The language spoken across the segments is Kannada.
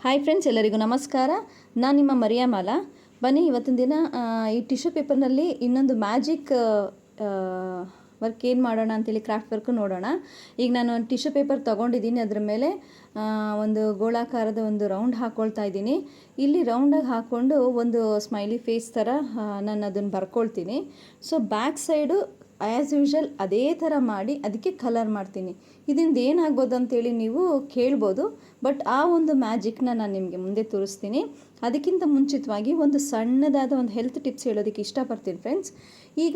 ಹಾಯ್ ಫ್ರೆಂಡ್ಸ್, ಎಲ್ಲರಿಗೂ ನಮಸ್ಕಾರ. ನಾನು ನಿಮ್ಮ ಮರಿಯಾಮಾಲಾ. ಬನ್ನಿ, ಇವತ್ತಿನ ದಿನ ಈ ಟಿಶ್ಯೂ ಪೇಪರ್ನಲ್ಲಿ ಇನ್ನೊಂದು ಮ್ಯಾಜಿಕ್ ವರ್ಕ್ ಏನು ಮಾಡೋಣ ಅಂತೇಳಿ ಕ್ರಾಫ್ಟ್ ವರ್ಕ್ ನೋಡೋಣ. ಈಗ ನಾನು ಒಂದು ಟಿಶ್ಯೂ ಪೇಪರ್ ತೊಗೊಂಡಿದ್ದೀನಿ. ಅದ್ರ ಮೇಲೆ ಒಂದು ಗೋಳಾಕಾರದ ಒಂದು ರೌಂಡ್ ಹಾಕ್ಕೊಳ್ತಾ ಇದ್ದೀನಿ. ಇಲ್ಲಿ ರೌಂಡಾಗಿ ಹಾಕ್ಕೊಂಡು ಒಂದು ಸ್ಮೈಲಿ ಫೇಸ್ ಥರ ನಾನು ಅದನ್ನು ಬರ್ಕೊಳ್ತೀನಿ. So back side as usual ಅದೇ ಥರ ಮಾಡಿ ಅದಕ್ಕೆ ಕಲರ್ ಮಾಡ್ತೀನಿ. ಇದರಿಂದ ಏನಾಗ್ಬೋದು ಅಂತೇಳಿ ನೀವು ಕೇಳ್ಬೋದು, ಬಟ್ ಆ ಒಂದು ಮ್ಯಾಜಿಕ್ನ ನಾನು ನಿಮಗೆ ಮುಂದೆ ತೋರಿಸ್ತೀನಿ. ಅದಕ್ಕಿಂತ ಮುಂಚಿತವಾಗಿ ಒಂದು ಸಣ್ಣದಾದ ಒಂದು ಹೆಲ್ತ್ ಟಿಪ್ಸ್ ಹೇಳೋದಕ್ಕೆ ಇಷ್ಟಪಡ್ತೀನಿ ಫ್ರೆಂಡ್ಸ್. ಈಗ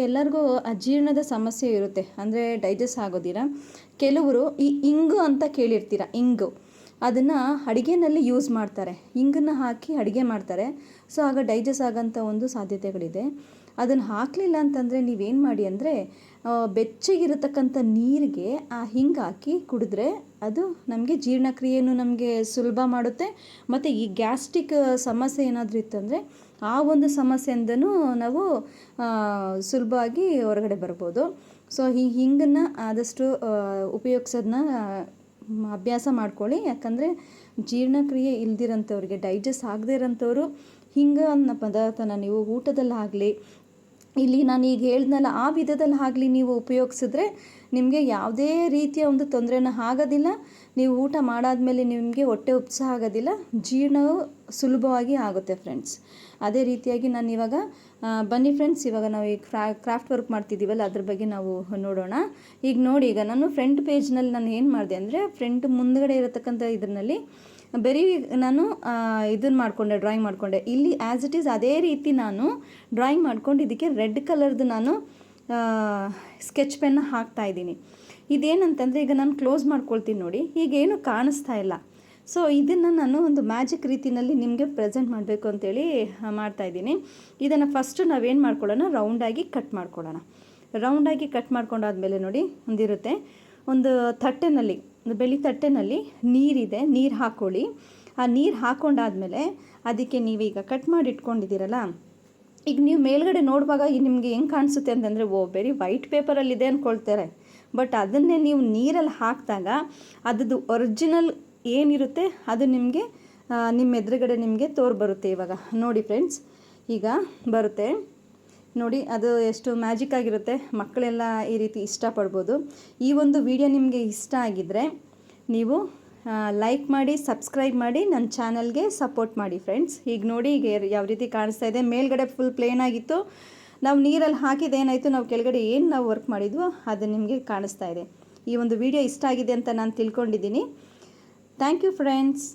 ಎಲ್ಲರಿಗೂ ಅಜೀರ್ಣದ ಸಮಸ್ಯೆ ಇರುತ್ತೆ, ಅಂದರೆ ಡೈಜೆಸ್ಟ್ ಆಗೋದಿರ. ಕೆಲವರು ಈ ಇಂಗು ಅಂತ ಕೇಳಿರ್ತೀರ, ಇಂಗು ಅದನ್ನು ಅಡುಗೆನಲ್ಲಿ ಯೂಸ್ ಮಾಡ್ತಾರೆ. ಇಂಗನ್ನು ಹಾಕಿ ಅಡುಗೆ ಮಾಡ್ತಾರೆ. ಸೊ ಆಗ ಡೈಜೆಸ್ಟ್ ಆಗೋಂಥ ಒಂದು ಸಾಧ್ಯತೆಗಳಿದೆ. ಅದನ್ನು ಹಾಕಲಿಲ್ಲ ಅಂತಂದರೆ ನೀವೇನು ಮಾಡಿ ಅಂದರೆ, ಬೆಚ್ಚಗಿರತಕ್ಕಂಥ ನೀರಿಗೆ ಆ ಹಿಂಗೆ ಹಾಕಿ ಕುಡಿದ್ರೆ ಅದು ನಮಗೆ ಜೀರ್ಣಕ್ರಿಯೆಯನ್ನು ನಮಗೆ ಸುಲಭ ಮಾಡುತ್ತೆ. ಮತ್ತು ಈ ಗ್ಯಾಸ್ಟ್ರಿಕ್ ಸಮಸ್ಯೆ ಏನಾದರೂ ಇತ್ತಂದರೆ ಆ ಒಂದು ಸಮಸ್ಯೆಯಿಂದನೂ ನಾವು ಸುಲಭವಾಗಿ ಹೊರಗಡೆ ಬರ್ಬೋದು. ಸೊ ಈ ಹಿಂಗನ್ನು ಆದಷ್ಟು ಉಪಯೋಗಿಸೋದನ್ನ ಅಭ್ಯಾಸ ಮಾಡ್ಕೊಳ್ಳಿ. ಯಾಕಂದರೆ ಜೀರ್ಣಕ್ರಿಯೆ ಇಲ್ದಿರೋಂಥವ್ರಿಗೆ, ಡೈಜೆಸ್ಟ್ ಆಗದೇ ಇರೋಂಥವ್ರು ಹಿಂಗೆ ಅನ್ನೋ ಪದಾರ್ಥನ ನೀವು ಊಟದಲ್ಲಾಗಲಿ, ಇಲ್ಲಿ ನಾನು ಈಗ ಹೇಳ್ದನಲ್ಲ ಆ ವಿಧದಲ್ಲಿ ಆಗಲಿ ನೀವು ಉಪಯೋಗಿಸಿದ್ರೆ ನಿಮಗೆ ಯಾವುದೇ ರೀತಿಯ ಒಂದು ತೊಂದರೆನ ಆಗೋದಿಲ್ಲ. ನೀವು ಊಟ ಮಾಡಾದ್ಮೇಲೆ ನಿಮಗೆ ಹೊಟ್ಟೆ ಉಪ್ಸ ಆಗೋದಿಲ್ಲ, ಜೀರ್ಣವು ಸುಲಭವಾಗಿ ಆಗುತ್ತೆ ಫ್ರೆಂಡ್ಸ್. ಅದೇ ರೀತಿಯಾಗಿ ನಾನು ಇವಾಗ ಬನ್ನಿ ಫ್ರೆಂಡ್ಸ್, ಇವಾಗ ನಾವು ಈಗ ಕ್ರಾಫ್ಟ್ ವರ್ಕ್ ಮಾಡ್ತಿದ್ದೀವಲ್ಲ ಅದ್ರ ಬಗ್ಗೆ ನಾವು ನೋಡೋಣ. ಈಗ ನೋಡಿ, ಈಗ ನಾನು ಫ್ರಂಟ್ ಪೇಜ್ನಲ್ಲಿ ನಾನು ಏನು ಮಾಡಿದೆ ಅಂದರೆ, ಫ್ರಂಟ್ ಮುಂದ್ಗಡೆ ಇರತಕ್ಕಂಥ ಇದರಲ್ಲಿ ಬರೀ ನಾನು ಇದನ್ನು ಮಾಡಿಕೊಂಡೆ, ಡ್ರಾಯಿಂಗ್ ಮಾಡಿಕೊಂಡೆ. ಇಲ್ಲಿ ಆ್ಯಸ್ ಇಟ್ ಈಸ್ ಅದೇ ರೀತಿ ನಾನು ಡ್ರಾಯಿಂಗ್ ಮಾಡ್ಕೊಂಡು ಇದಕ್ಕೆ ರೆಡ್ ಕಲರ್ದು ನಾನು ಸ್ಕೆಚ್ ಪೆನ್ನ ಹಾಕ್ತಾಯಿದ್ದೀನಿ. ಇದೇನಂತಂದರೆ, ಈಗ ನಾನು ಕ್ಲೋಸ್ ಮಾಡ್ಕೊಳ್ತೀನಿ ನೋಡಿ, ಈಗೇನು ಕಾಣಿಸ್ತಾ ಇಲ್ಲ. ಸೊ ಇದನ್ನು ನಾನು ಒಂದು ಮ್ಯಾಜಿಕ್ ರೀತಿಯಲ್ಲಿ ನಿಮಗೆ ಪ್ರೆಸೆಂಟ್ ಮಾಡಬೇಕು ಅಂತೇಳಿ ಮಾಡ್ತಾಯಿದ್ದೀನಿ. ಇದನ್ನು ಫಸ್ಟು ನಾವೇನು ಮಾಡ್ಕೊಳ್ಳೋಣ, ರೌಂಡಾಗಿ ಕಟ್ ಮಾಡ್ಕೊಳ್ಳೋಣ. ರೌಂಡಾಗಿ ಕಟ್ ಮಾಡ್ಕೊಂಡಾದ್ಮೇಲೆ ನೋಡಿ, ಒಂದಿರುತ್ತೆ ಒಂದು ತಟ್ಟೆನಲ್ಲಿ, ಬೆಳ್ಳಿ ತಟ್ಟೆನಲ್ಲಿ ನೀರಿದೆ, ನೀರು ಹಾಕ್ಕೊಳ್ಳಿ. ಆ ನೀರು ಹಾಕ್ಕೊಂಡಾದ್ಮೇಲೆ ಅದಕ್ಕೆ ನೀವೀಗ ಕಟ್ ಮಾಡಿ ಇಟ್ಕೊಂಡಿದ್ದೀರಲ್ಲ, ಈಗ ನೀವು ಮೇಲ್ಗಡೆ ನೋಡುವಾಗ ನಿಮಗೆ ಹೆಂಗೆ ಕಾಣಿಸುತ್ತೆ ಅಂತಂದರೆ, ಬರೀ ವೈಟ್ ಪೇಪರಲ್ಲಿದೆ ಅಂದ್ಕೊಳ್ತಾರೆ. ಬಟ್ ಅದನ್ನೇ ನೀವು ನೀರಲ್ಲಿ ಹಾಕಿದಾಗ ಅದರದ್ದು ಒರಿಜಿನಲ್ ಏನಿರುತ್ತೆ ಅದು ನಿಮಗೆ ನಿಮ್ಮ ಎದುರುಗಡೆ ನಿಮಗೆ ಬರುತ್ತೆ. ಇವಾಗ ನೋಡಿ ಫ್ರೆಂಡ್ಸ್, ಈಗ ಬರುತ್ತೆ ನೋಡಿ, ಅದು ಎಷ್ಟು ಮ್ಯಾಜಿಕ್ ಆಗಿರುತ್ತೆ. ಮಕ್ಕಳೆಲ್ಲ ಈ ರೀತಿ ಇಷ್ಟಪಡ್ಬೋದು. ಈ ಒಂದು ವಿಡಿಯೋ ನಿಮಗೆ ಇಷ್ಟ ಆಗಿದ್ದರೆ ನೀವು ಲೈಕ್ ಮಾಡಿ, ಸಬ್ಸ್ಕ್ರೈಬ್ ಮಾಡಿ, ನನ್ನ ಚಾನಲ್ಗೆ ಸಪೋರ್ಟ್ ಮಾಡಿ ಫ್ರೆಂಡ್ಸ್. ಈಗ ನೋಡಿ, ಈಗ ಯಾವ ರೀತಿ ಕಾಣಿಸ್ತಾ ಇದೆ. ಮೇಲ್ಗಡೆ ಫುಲ್ ಪ್ಲೇನ್ ಆಗಿತ್ತು, ನಾವು ನೀರಲ್ಲಿ ಹಾಕಿದ್ದೇನಾಯಿತು, ನಾವು ಕೆಳಗಡೆ ಏನು ನಾವು ವರ್ಕ್ ಮಾಡಿದ್ವೋ ಅದು ನಿಮಗೆ ಕಾಣಿಸ್ತಾ ಇದೆ. ಈ ಒಂದು ವಿಡಿಯೋ ಇಷ್ಟ ಆಗಿದೆ ಅಂತ ನಾನು ತಿಳ್ಕೊಂಡಿದ್ದೀನಿ. Thank you friends.